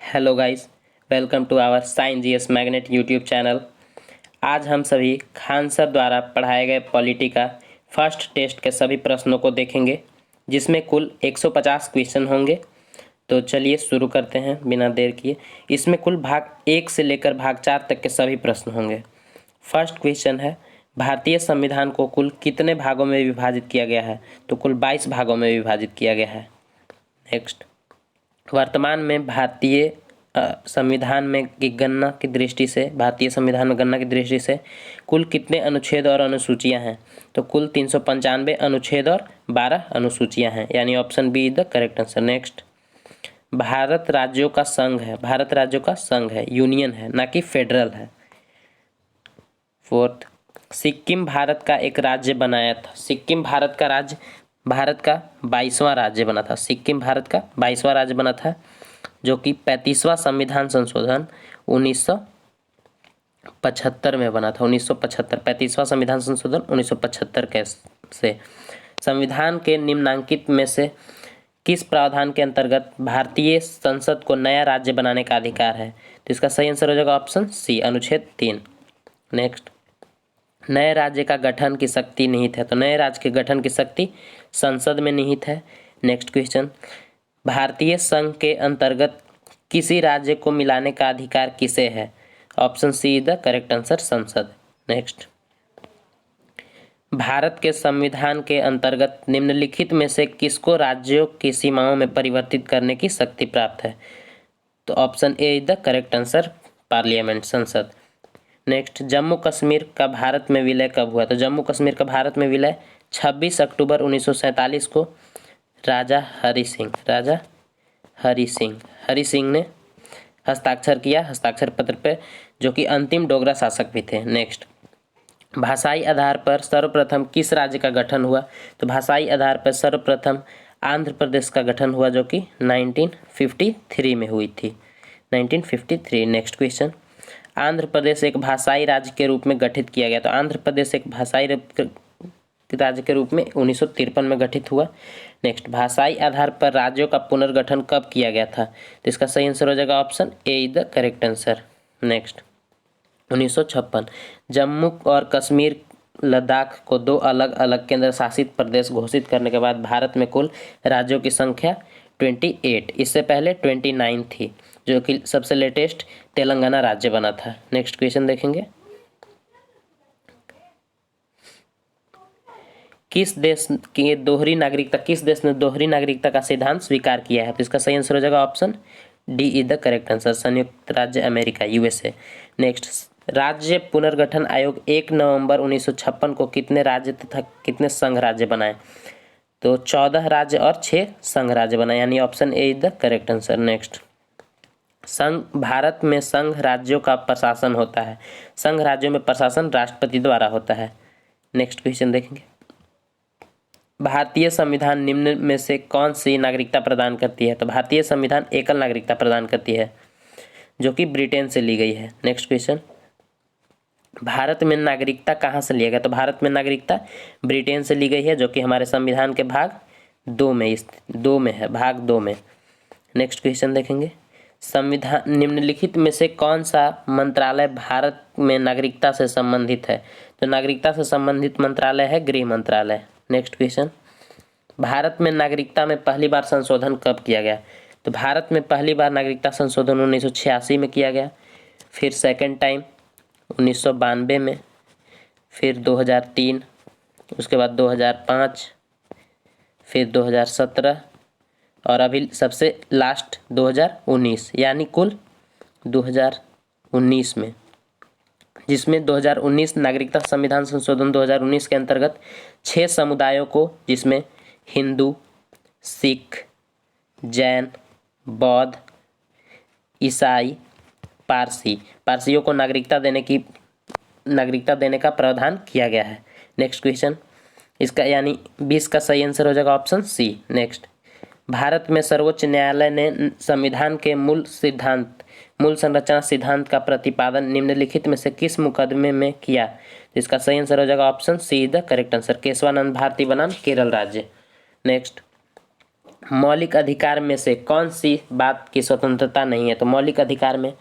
Hello guys, welcome to our science GS magnet YouTube channel. आज हम सभी Khan sir द्वारा पढ़ाए गए पॉलिटी का फर्स्ट टेस्ट के सभी प्रश्नों को देखेंगे, जिसमें कुल 150 क्वेश्चन होंगे। तो चलिए शुरू करते हैं बिना देर किए। इसमें कुल भाग 1 से लेकर भाग 4 तक के सभी प्रश्न होंगे। फर्स्ट क्वेश्चन है, भारतीय संविधान को कुल कितने भागों में विभाजित किया गया है? तो कुल 22 भागों में विभाजित किया गया है। नेक्स्ट, वर्तमान में भारतीय संविधान में की गणना की दृष्टि से कुल कितने अनुच्छेद और अनुसूचियां हैं? तो कुल 395 अनुच्छेद और 12 अनुसूचियां हैं, यानी option B is the correct answer. Next, Bharat राज्यों का संघ है, यूनियन है, ना कि फेडरल है। फोर्थ, सिक्किम भारत का एक राज्य बनाया था। सिक्किम भारत का 22वां राज्य बना था। सिक्किम भारत का 22वां राज्य बना था, जो कि 35वां संविधान संशोधन 1975 में बना था। 1975 35वां संविधान संशोधन 1975 के से संविधान के निम्नांकित में से किस प्रावधान के अंतर्गत भारतीय संसद को नया राज्य बनाने का अधिकार है? तो इसका सही आंसर हो जाएगा ऑप्शन सी, अनुच्छेद 3। नेक्स्ट, नए राज्य का गठन की शक्ति निहित है। तो नए राज्य के गठन की शक्ति संसद में निहित है। नेक्स्ट क्वेश्चन, भारतीय संघ के अंतर्गत किसी राज्य को मिलाने का अधिकार किसे है? Option C is the correct answer, संसद। नेक्स्ट, भारत के संविधान के अंतर्गत निम्नलिखित में से किसको राज्यों की सीमाओं में परिवर्तित करने की शक्ति प्राप्त है? तो option A is the correct answer, parliament, संसद। नेक्स्ट, जम्मू कश्मीर का भारत में विलय कब हुआ? तो जम्मू कश्मीर का भारत में विलय 26 अक्टूबर 1947 को राजा हरि सिंह ने हस्ताक्षर किया, हस्ताक्षर पत्र पे, जो कि अंतिम डोगरा शासक भी थे। नेक्स्ट, भाषाई आधार पर सर्वप्रथम किस राज्य का गठन हुआ? तो भाषाई आधार पर सर्वप्रथम आंध्र प्रदेश का गठन हुआ, जो कि 1953 में हुई थी। 1953। नेक्स्ट क्वेश्चन, आंध्र प्रदेश एक भाषाई राज्य के रूप में गठित किया गया। तो आंध्र प्रदेश एक भाषाई राज्य के रूप में 1953 में गठित हुआ। नेक्स्ट, भाषाई आधार पर राज्यों का पुनर्गठन कब किया गया था? तो इसका सही आंसर हो जाएगा option A is the correct answer. Next, 1956। Jammu और कश्मीर लद्दाख को 2 अलग अलग केंद्र शासित प्रदेश घोषित करने के बाद भारत में कुल राज्यों की संख्या 28, इससे पहले 29 थी, जो कि सबसे लेटेस्ट तेलंगाना राज्य बना था। नेक्स्ट क्वेश्चन देखेंगे, किस देश ने दोहरी नागरिकता का सिद्धांत स्वीकार किया है? तो इसका सही आंसर हो जाएगा option D is the correct answer, संयुक्त राज्य अमेरिका, यूएसए। नेक्स्ट, राज्य पुनर्गठन आयोग 1 नवंबर 1956 को कितने राज्य तथा कितने संघ राज्य बनाए? तो 14 राज्य और 6 संघ राज्य बनाए, यानी option A is the correct answer. Next, Bharat में संघ राज्यों का प्रशासन होता है। संघ राज्यों में प्रशासन राष्ट्रपति द्वारा होता है। नेक्स्ट क्वेश्चन देखेंगे, भारतीय संविधान निम्न में से कौन सी नागरिकता प्रदान करती है? तो भारतीय संविधान एकल नागरिकता प्रदान करती है, जो कि ब्रिटेन से ली गई है। नेक्स्ट क्वेश्चन, भारत में नागरिकता कहाँ से लिया गया? तो भारत में नागरिकता ब्रिटेन से ली गई है, जो कि हमारे संविधान के भाग 2 में है, भाग 2 में। नेक्स्ट क्वेश्चन देखेंगे, संविधान निम्नलिखित में से कौन सा मंत्रालय भारत में नागरिकता से संबंधित है? तो नागरिकता से संबंधित मंत्रालय है गृह मंत्रालय। नेक्स्ट क्वेश्चन, भारत में नागरिकता में पहली बार संशोधन कब किया गया? तो भारत में पहली बार नागरिकता संशोधन 1986 में किया गया, फिर सेकंड टाइम 1992 में, फिर 2003, उसके बाद 2005, फिर 2017 और अभी सबसे लास्ट 2019, यानी कुल 2019 में, जिसमें 2019 नागरिकता संविधान संशोधन 2019 के अंतर्गत 6 समुदायों को, जिसमें हिंदू, सिख, जैन, बौद्ध, ईसाई, पारसियों को नागरिकता देने का प्रावधान किया गया है। नेक्स्ट क्वेश्चन, इसका यानी 20 का सही आंसर हो जाएगा ऑप्शन सी। नेक्स्ट, भारत में सर्वोच्च न्यायालय ने संविधान के मूल संरचना सिद्धांत का प्रतिपादन निम्नलिखित में से किस मुकदमे में किया? तो इसका सही आंसर हो जाएगा option C the correct answer, Keshavananda Bharati बनाम केरल राज्य। नेक्स्ट, मौलिक अधिकार में से कौन सी बात की स्वतंत्रता नहीं है? तो मौलिक अधिकार में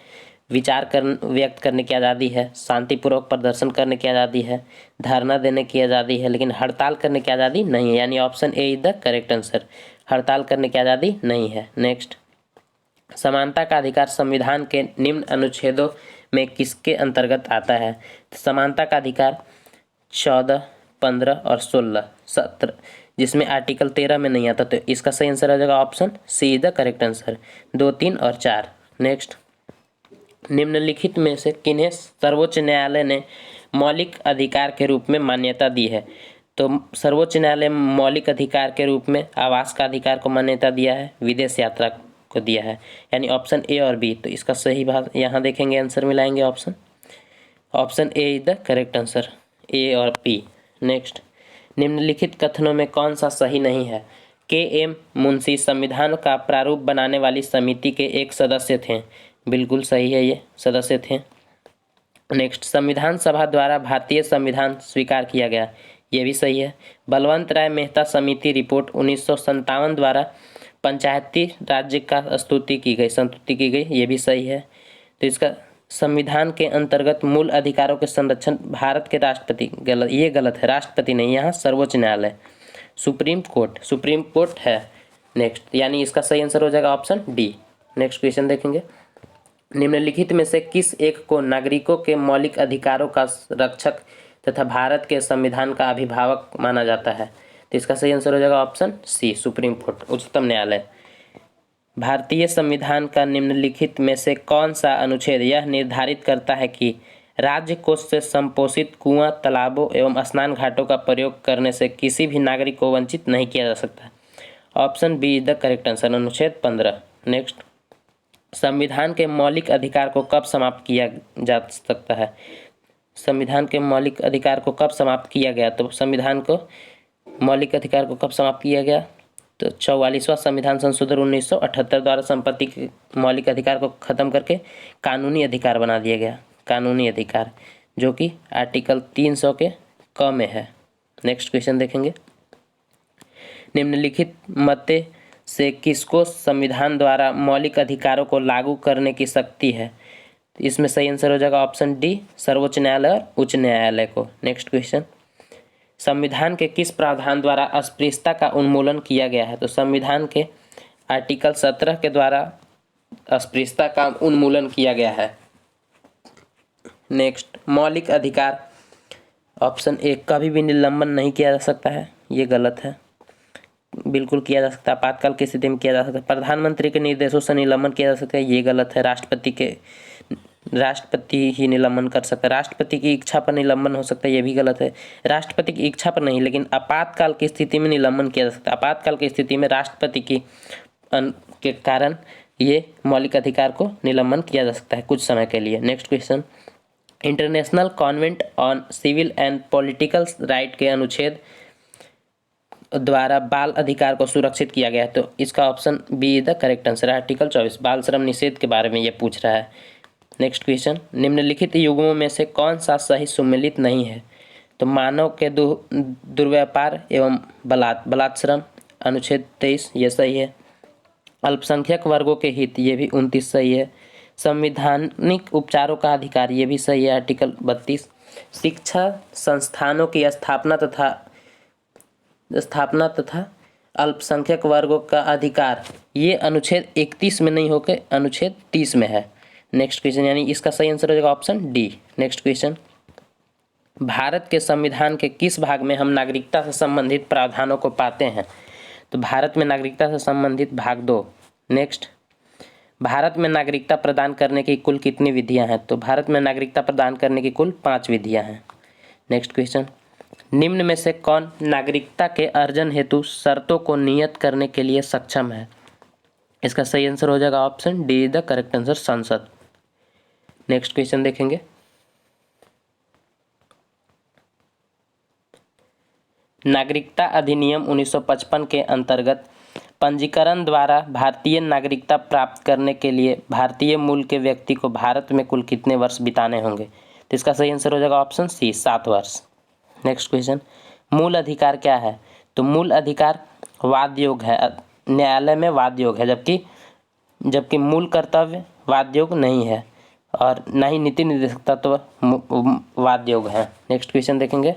विचार व्यक्त करने की आज़ादी है, शांतिपूर्वक प्रदर्शन करने की आज़ादी है, धरना देने की आज़ादी है, लेकिन हड़ताल करने की आज़ादी नहीं है, यानी option A is the correct answer. हड़ताल करने की आज़ादी नहीं है। नेक्स्ट, समानता का अधिकार संविधान के निम्न अनुच्छेदों में किसके अंतर्गत आता है? तो समानता का अधिकार 14, 15 और 16, 17, जिसमें आर्टिकल 13 में नहीं आता, तो इसका सही आंसर हो जाएगा option C is the correct answer, 2, 3 और 4। नेक्स्ट, निम्नलिखित में से किन्हें सर्वोच्च न्यायालय ने मौलिक अधिकार के रूप में मान्यता दी है? तो सर्वोच्च न्यायालय मौलिक अधिकार के रूप में आवास का अधिकार को मान्यता दिया है, विदेश यात्रा को दिया है, यानी ऑप्शन ए और बी। तो इसका सही बात यहाँ देखेंगे, आंसर मिलाएंगे, option A is the correct answer, A और बी। नेक्स्ट, निम्नलिखित कथनों में कौन सा सही नहीं है? के एम मुंशी संविधान का प्रारूप बनाने वाली समिति के एक सदस्य थे। बिल्कुल सही है, ये सदस्य थे। नेक्स्ट, संविधान सभा द्वारा भारतीय संविधान स्वीकार किया गया, ये भी सही है। बलवंत राय मेहता समिति रिपोर्ट 1957 द्वारा पंचायती राज्य का संस्तुति की गई, ये भी सही है। तो इसका संविधान के अंतर्गत मूल अधिकारों के संरक्षण भारत के राष्ट्रपति, गलत, ये गलत है, राष्ट्रपति नहीं, यहाँ सर्वोच्च न्यायालय, सुप्रीम कोर्ट है। नेक्स्ट, यानी इसका सही आंसर हो जाएगा ऑप्शन डी। नेक्स्ट क्वेश्चन देखेंगे, निम्नलिखित में से किस एक को नागरिकों के मौलिक अधिकारों का रक्षक तथा भारत के संविधान का अभिभावक माना जाता है? तो इसका सही आंसर हो जाएगा ऑप्शन सी, सुप्रीम कोर्ट, उच्चतम न्यायालय। भारतीय संविधान का निम्नलिखित में से कौन सा अनुच्छेद यह निर्धारित करता है कि राज्य कोष से संपोषित कुआं, तालाबों एवं स्नान घाटों का प्रयोग करने से किसी भी नागरिक को वंचित नहीं किया जा सकता? Option B is the correct answer, अनुच्छेद 15। नेक्स्ट, संविधान के मौलिक अधिकार को कब समाप्त किया जा सकता है? संविधान के मौलिक अधिकार को कब समाप्त किया गया? तो संविधान को मौलिक अधिकार को कब समाप्त किया गया? तो 44वां संविधान संशोधन 1978 द्वारा संपत्ति के मौलिक अधिकार को खत्म करके कानूनी अधिकार बना दिया गया, कानूनी अधिकार, जो कि आर्टिकल 300 के क में है। नेक्स्ट क्वेश्चन देखेंगे, निम्नलिखित मते से किसको संविधान द्वारा मौलिक अधिकारों को लागू करने की शक्ति है? इसमें सही आंसर हो जाएगा ऑप्शन डी, सर्वोच्च न्यायालय और उच्च न्यायालय को। नेक्स्ट क्वेश्चन, संविधान के किस प्रावधान द्वारा अस्पृश्यता का उन्मूलन किया गया है? तो संविधान के आर्टिकल 17 के द्वारा अस्पृश्यता का उन्मूलन किया गया है। नेक्स्ट, मौलिक अधिकार, ऑप्शन ए, कभी भी निलंबन नहीं किया जा सकता है, ये गलत है, बिल्कुल किया जा सकता है, आपातकाल की स्थिति में किया जा सकता है। प्रधानमंत्री के निर्देशों से निलंबन किया जा सकता है, ये गलत है। राष्ट्रपति ही निलंबन कर सकता है, राष्ट्रपति की इच्छा पर निलंबन हो सकता है, ये भी गलत है। राष्ट्रपति की इच्छा पर नहीं, लेकिन आपातकाल की स्थिति में निलंबन किया जा सकता है। आपातकाल की स्थिति में राष्ट्रपति के कारण ये मौलिक अधिकार को निलंबन किया जा सकता है कुछ समय के लिए। Next question, international covenant on civil and political right के अनुच्छेद द्वारा बाल अधिकार को सुरक्षित किया गया है, तो इसका option B is the correct answer, article 24, बाल श्रम निषेध के बारे में ये पूछ रहा है। नेक्स्ट क्वेश्चन, निम्नलिखित युग्मों में से कौन सा सही सुमेलित नहीं है? तो मानव के दुर्व्यापार एवं बलात्श्रम, अनुच्छेद 23, ये सही है। अल्पसंख्यक वर्गों के हित, ये भी 29 सही है। संवैधानिक उपचारों का अधिकार, ये भी सही है, आर्टिकल 32। शिक्षा संस्थानों की स्थापना तथा अल्पसंख्यक वर्गों का अधिकार, ये अनुच्छेद 31 में नहीं होकर अनुच्छेद 30 में है। नेक्स्ट क्वेश्चन, यानी इसका सही आंसर हो जाएगा option D. Next question, Bharat के संविधान के किस भाग में हम नागरिकता से संबंधित प्रावधानों को पाते हैं? तो भारत में नागरिकता से संबंधित भाग 2। नेक्स्ट, भारत में नागरिकता प्रदान करने की कुल कितनी विधियां हैं? तो भारत में नागरिकता प्रदान करने की कुल 5 विधियां हैं। नेक्स्ट क्वेश्चन, निम्न में से कौन नागरिकता के अर्जन हेतु शर्तों को नियत करने के लिए सक्षम है? इसका सही आंसर हो जाएगा option D is the correct answer, संसद। नेक्स्ट क्वेश्चन देखेंगे, नागरिकता अधिनियम 1955 के अंतर्गत पंजीकरण द्वारा भारतीय नागरिकता प्राप्त करने के लिए भारतीय मूल के व्यक्ति को भारत में कुल कितने वर्ष बिताने होंगे? तो इसका सही आंसर हो जाएगा ऑप्शन सी, 7 वर्ष। नेक्स्ट क्वेश्चन, मूल अधिकार क्या है? तो मूल अधिकार वाद योग्य है, न्यायालय में वाद योग है, जबकि मूल कर्तव्य वाद योग नहीं है और ना ही नीति निर्देशक तत्व वाद योग है। नेक्स्ट क्वेश्चन देखेंगे,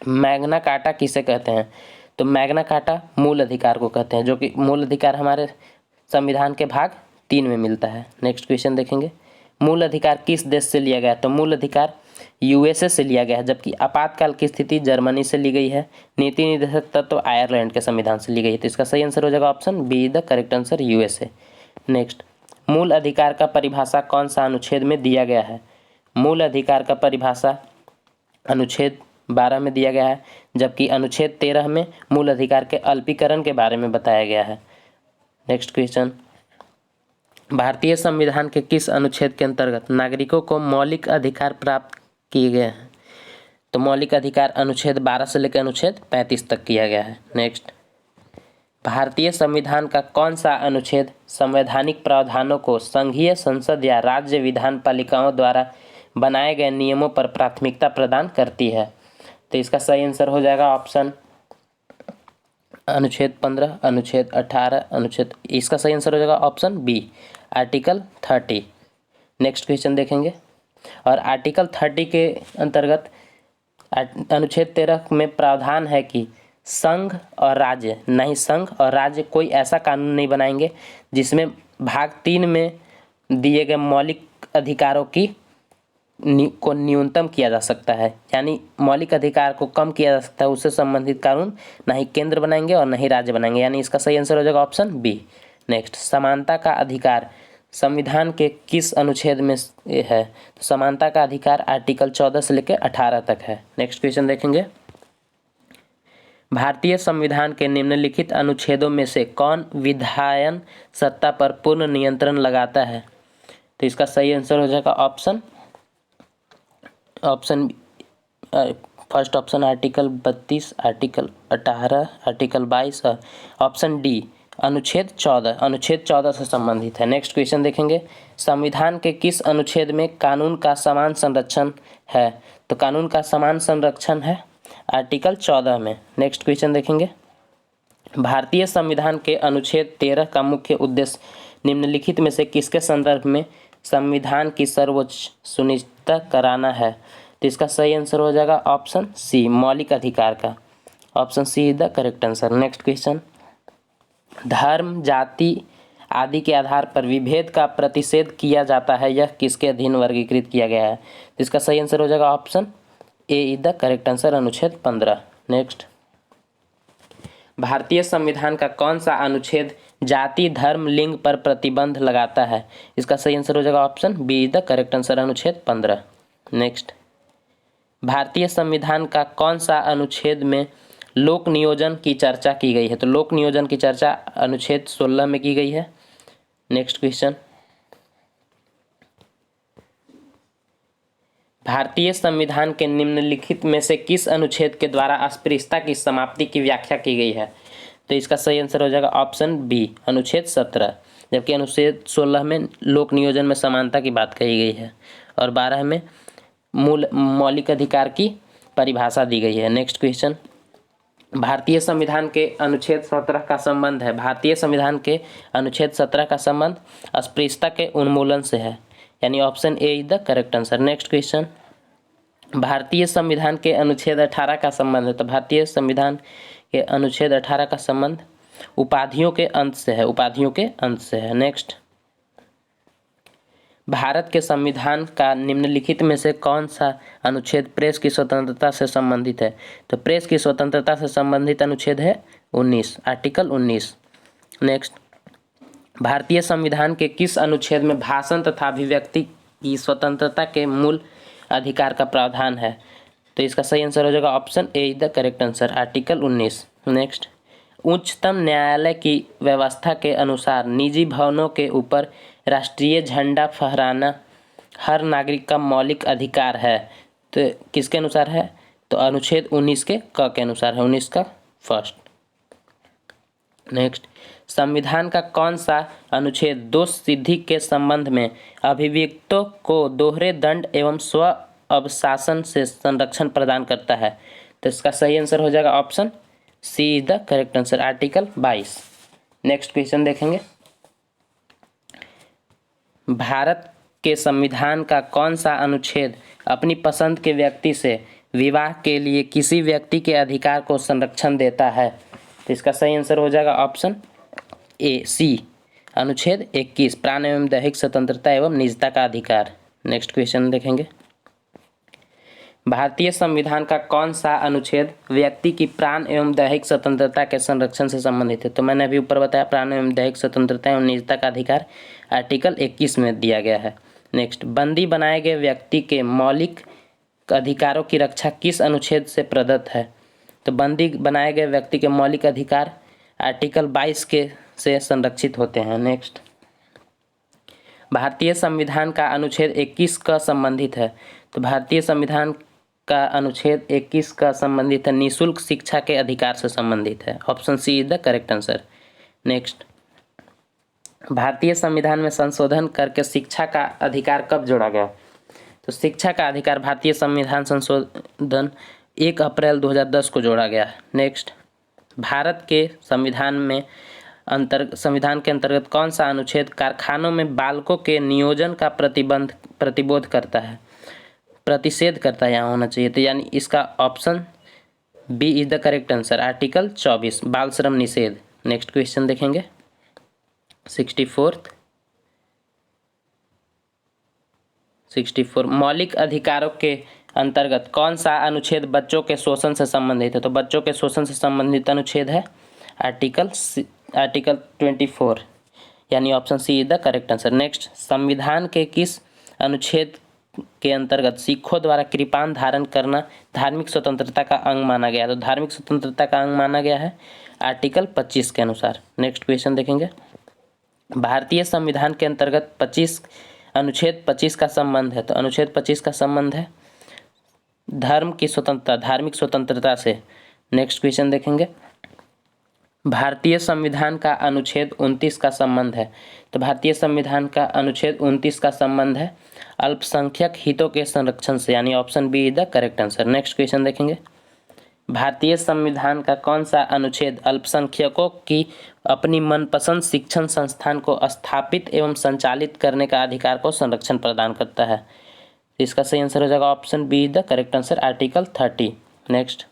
मैग्ना कार्टा किसे कहते हैं? तो मैग्ना कार्टा मूल अधिकार को कहते हैं, जो कि मूल अधिकार हमारे संविधान के भाग 3 में मिलता है। नेक्स्ट क्वेश्चन देखेंगे, मूल अधिकार किस देश से लिया गया? तो मूल अधिकार यूएसए से लिया गया है, जबकि आपातकाल की स्थिति जर्मनी से ली गई है। नीति निर्देशक तत्व आयरलैंड के संविधान से ली गई है। तो इसका सही आंसर हो जाएगा option B, the correct answer USA. Next, मूल अधिकार का परिभाषा कौन सा अनुच्छेद में दिया गया है? मूल अधिकार का परिभाषा अनुच्छेद 12 में दिया गया है, जबकि अनुच्छेद 13 में मूल अधिकार के अल्पीकरण के बारे में बताया गया है। नेक्स्ट क्वेश्चन, भारतीय संविधान के किस अनुच्छेद के अंतर्गत नागरिकों को मौलिक अधिकार प्राप्त किए गए हैं? तो मौलिक अधिकार अनुच्छेद 12 से लेकर अनुच्छेद 35 तक किया गया है। नेक्स्ट, भारतीय संविधान का कौन सा अनुच्छेद संवैधानिक प्रावधानों को संघीय संसद या राज्य विधान पालिकाओं द्वारा बनाए गए नियमों पर प्राथमिकता प्रदान करती है? तो इसका सही आंसर हो जाएगा ऑप्शन अनुच्छेद 15, अनुच्छेद 18, इसका सही आंसर हो जाएगा option B, article 30। Next question देखेंगे, और आर्टिकल 30 के अंतर्गत अनुच्छेद 13 में प्रावधान है कि संघ और राज्य कोई ऐसा कानून नहीं बनाएंगे जिसमें भाग 3 में दिए गए मौलिक अधिकारों को न्यूनतम किया जा सकता है, यानी मौलिक अधिकार को कम किया जा सकता है, उससे संबंधित कानून ना ही केंद्र बनाएंगे और ना ही राज्य बनाएंगे, यानी इसका सही आंसर हो जाएगा ऑप्शन बी। नेक्स्ट, समानता का अधिकार संविधान के किस अनुच्छेद में है? तो समानता का अधिकार आर्टिकल 14 से लेकर 18 तक है। नेक्स्ट क्वेश्चन देखेंगे, भारतीय संविधान के निम्नलिखित अनुच्छेदों में से कौन विधायन सत्ता पर पूर्ण नियंत्रण लगाता है? तो इसका सही आंसर हो जाएगा first option article 32, article 18, article 22 और ऑप्शन डी अनुच्छेद 14 से संबंधित है। नेक्स्ट क्वेश्चन देखेंगे, संविधान के किस अनुच्छेद में कानून का समान संरक्षण है? तो कानून का समान संरक्षण है आर्टिकल 14 में। नेक्स्ट क्वेश्चन देखेंगे, भारतीय संविधान के अनुच्छेद 13 का मुख्य उद्देश्य निम्नलिखित में से किसके संदर्भ में संविधान की सर्वोच्च सुनिश्चितता कराना है? तो इसका सही आंसर हो जाएगा ऑप्शन सी, मौलिक अधिकार का। Option C is the correct answer. Next question, धर्म, जाति आदि के आधार पर विभेद का प्रतिषेध किया जाता है, यह किसके अधीन वर्गीकृत किया गया है? तो इसका सही आंसर हो जाएगा option A is the correct answer, अनुच्छेद 15। नेक्स्ट, भारतीय संविधान का कौन सा अनुच्छेद जाति, धर्म, लिंग पर प्रतिबंध लगाता है? इसका सही आंसर हो जाएगा option B is the correct answer, अनुच्छेद 15। नेक्स्ट, भारतीय संविधान का कौन सा अनुच्छेद में लोक नियोजन की चर्चा की गई है? तो लोक नियोजन की चर्चा अनुच्छेद 16 में की गई है। नेक्स्ट क्वेश्चन, भारतीय संविधान के निम्नलिखित में से किस अनुच्छेद के द्वारा अस्पृश्यता की समाप्ति की व्याख्या की गई है? तो इसका सही आंसर हो जाएगा ऑप्शन बी, अनुच्छेद 17, जबकि अनुच्छेद 16 में लोक नियोजन में समानता की बात कही गई है और 12 में मौलिक अधिकार की परिभाषा दी गई है। नेक्स्ट क्वेश्चन, भारतीय संविधान के अनुच्छेद 17 का संबंध है। भारतीय संविधान के अनुच्छेद 17 का संबंध अस्पृश्यता के उन्मूलन से है, यानी option A is the correct answer. Next question, भारतीय संविधान के अनुच्छेद 18 का संबंध है। तो भारतीय संविधान के अनुच्छेद 18 का संबंध उपाधियों के अंत से है। नेक्स्ट, भारत के संविधान का निम्नलिखित में से कौन सा अनुच्छेद प्रेस की स्वतंत्रता से संबंधित है? तो प्रेस की स्वतंत्रता से संबंधित अनुच्छेद है 19, आर्टिकल 19। नेक्स्ट, भारतीय संविधान के किस अनुच्छेद में भाषण तथा अभिव्यक्ति की स्वतंत्रता के मूल अधिकार का प्रावधान है? तो इसका सही आंसर हो जाएगा option A is the correct answer, article 19। Next, उच्चतम न्यायालय की व्यवस्था के अनुसार निजी भवनों के ऊपर राष्ट्रीय झंडा फहराना हर नागरिक का मौलिक अधिकार है। तो किसके अनुसार है? तो अनुच्छेद 19 के क के अनुसार है, 19 का फर्स्ट। नेक्स्ट, संविधान का कौन सा अनुच्छेद दोष सिद्धि के संबंध में अभियुक्तों को दोहरे दंड एवं स्व अवशासन से संरक्षण प्रदान करता है? तो इसका सही आंसर हो जाएगा option C is the correct answer, article 22। Next question देखेंगे, भारत के संविधान का कौन सा अनुच्छेद अपनी पसंद के व्यक्ति से विवाह के लिए किसी व्यक्ति के अधिकार को संरक्षण देता है? तो इसका सही आंसर हो जाएगा ऑप्शन ए सी, अनुच्छेद 21, प्राण एवं दैहिक स्वतंत्रता एवं निजता का अधिकार। नेक्स्ट क्वेश्चन देखेंगे, भारतीय संविधान का कौन सा अनुच्छेद व्यक्ति की प्राण एवं दैहिक स्वतंत्रता के संरक्षण से संबंधित है? तो मैंने अभी ऊपर बताया प्राण एवं दैहिक स्वतंत्रता एवं निजता का अधिकार आर्टिकल 21 में दिया गया है। नेक्स्ट, बंदी बनाए गए व्यक्ति के मौलिक अधिकारों की रक्षा किस अनुच्छेद से प्रदत्त है? तो बंदी बनाए गए व्यक्ति के मौलिक अधिकार आर्टिकल 22 के से संरक्षित होते हैं। नेक्स्ट, भारतीय संविधान का अनुच्छेद 21 का संबंधित है? तो भारतीय संविधान का अनुच्छेद 21 का संबंधित है निःशुल्क शिक्षा के अधिकार से संबंधित है। Option C is the correct answer. Next, भारतीय संविधान में संशोधन करके शिक्षा का अधिकार कब जोड़ा गया? तो शिक्षा का अधिकार भारतीय संविधान संशोधन 1 अप्रैल 2010 को जोड़ा गया। नेक्स्ट, भारत के संविधान के अंतर्गत कौन सा अनुच्छेद कारखानों में बालकों के नियोजन का प्रतिबोध करता है, प्रतिषेध करता है, यहाँ होना चाहिए। तो यानी इसका option B is the correct answer, article 24, बाल श्रम निषेध। नेक्स्ट क्वेश्चन देखेंगे, 64 मौलिक अधिकारों के अंतर्गत कौन सा अनुच्छेद बच्चों के शोषण से संबंधित है? तो बच्चों के शोषण से संबंधित अनुच्छेद है आर्टिकल 24, यानी option C is the correct answer. Next, संविधान के किस अनुच्छेद के अंतर्गत सिखों द्वारा कृपान धारण करना धार्मिक स्वतंत्रता का अंग माना गया? तो धार्मिक स्वतंत्रता का अंग माना गया है आर्टिकल 25 के अनुसार। नेक्स्ट क्वेश्चन देखेंगे, भारतीय संविधान के अंतर्गत अनुच्छेद 25 का संबंध है? तो अनुच्छेद 25 का संबंध है धर्म की स्वतंत्रता, धार्मिक स्वतंत्रता से। नेक्स्ट क्वेश्चन देखेंगे, भारतीय संविधान का अनुच्छेद 29 का संबंध है? तो भारतीय संविधान का अनुच्छेद 29 का संबंध है अल्पसंख्यक हितों के संरक्षण से, यानी option B is the correct answer. Next question देखेंगे, भारतीय संविधान का कौन सा अनुच्छेद अल्पसंख्यकों की अपनी मनपसंद शिक्षण संस्थान को स्थापित एवं संचालित करने का अधिकार को संरक्षण प्रदान करता है? इसका सही आंसर हो जाएगा option B is the correct answer, article 30। Next,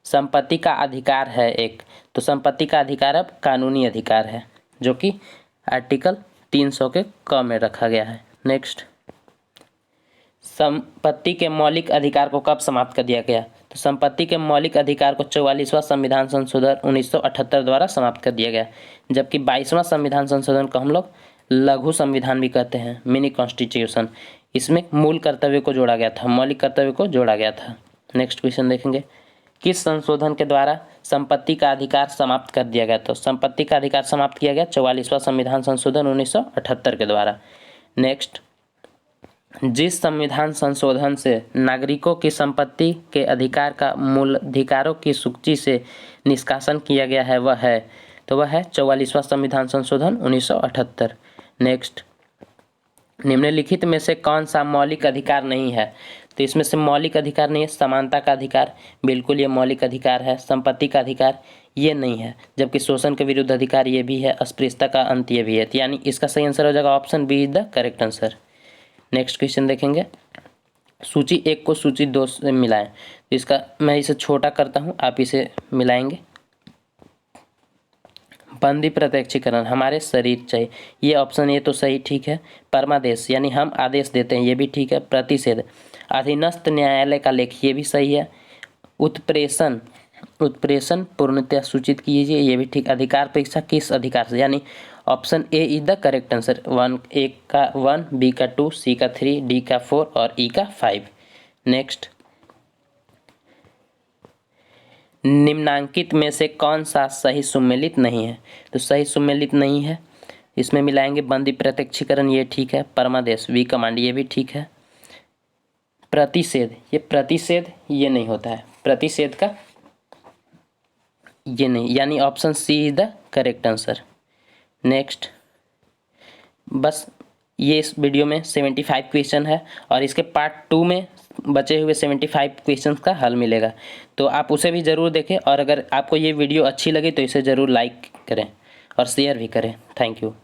संपत्ति का अधिकार है एक, तो संपत्ति का अधिकार अब कानूनी अधिकार है जो कि आर्टिकल 300 के क में रखा गया है। नेक्स्ट, संपत्ति के मौलिक अधिकार को कब समाप्त कर दिया गया? तो संपत्ति के मौलिक अधिकार को 44वां संविधान संशोधन 1978 द्वारा समाप्त कर दिया गया, जबकि 22वां संविधान संशोधन को हम लोग लघु संविधान भी कहते हैं, मिनी कॉन्स्टिट्यूशन। इसमें मूल कर्तव्य को जोड़ा गया था, मौलिक कर्तव्य को जोड़ा गया था। नेक्स्ट क्वेश्चन देखेंगे, किस संशोधन के द्वारा संपत्ति का अधिकार समाप्त कर दिया गया? तो संपत्ति का अधिकार समाप्त किया गया 44वां संविधान संशोधन 1978 के द्वारा। नेक्स्ट, जिस संविधान संशोधन से नागरिकों की संपत्ति के अधिकार का मूलाधिकारों की सूची से निष्कासन किया गया है वह है? तो वह है 44वां संविधान संशोधन 1978। नेक्स्ट, निम्नलिखित में से कौन सा मौलिक अधिकार नहीं है? तो इसमें से मौलिक अधिकार नहीं है समानता का अधिकार, बिल्कुल ये मौलिक अधिकार है। संपत्ति का अधिकार ये नहीं है, जबकि शोषण के विरुद्ध अधिकार ये भी है, अस्पृश्यता का अंत ये भी है। यानी इसका सही आंसर हो जाएगा option B is the correct answer. Next question देखेंगे, सूची 1 को सूची 2 से मिलाएं। तो इसका मैं इसे छोटा करता हूँ, आप इसे मिलाएंगे। बंदी प्रत्यक्षीकरण हमारे शरीर चाहिए, ये ऑप्शन ये तो सही ठीक है। परमादेश यानी हम आदेश देते हैं, ये भी ठीक है। प्रतिषेध अधीनस्थ न्यायालय का लेख, ये भी सही है। उत्प्रेषण पूर्णतः सूचित कीजिए, ये भी ठीक। अधिकार परीक्षा किस अधिकार से, यानी option A is the correct answer. 1 का 1, बी का 2, सी का 3, डी का 4 और ई का 5। नेक्स्ट, निम्नांकित में से कौन सा सही सुमेलित नहीं है? तो सही सुमेलित नहीं है, इसमें मिलाएंगे बंदी प्रत्यक्षीकरण, ये ठीक है। परमादेश वी कमांड, ये भी ठीक है। प्रतिषेध, ये प्रतिषेध ये नहीं होता है, प्रतिषेध का ये नहीं, यानी option C is the correct answer. Next, बस ये इस वीडियो में 75 क्वेश्चन है और इसके पार्ट 2 में बचे हुए 75 क्वेश्चंस का हल मिलेगा, तो आप उसे भी ज़रूर देखें। और अगर आपको ये वीडियो अच्छी लगी तो इसे ज़रूर लाइक करें और शेयर भी करें। Thank you.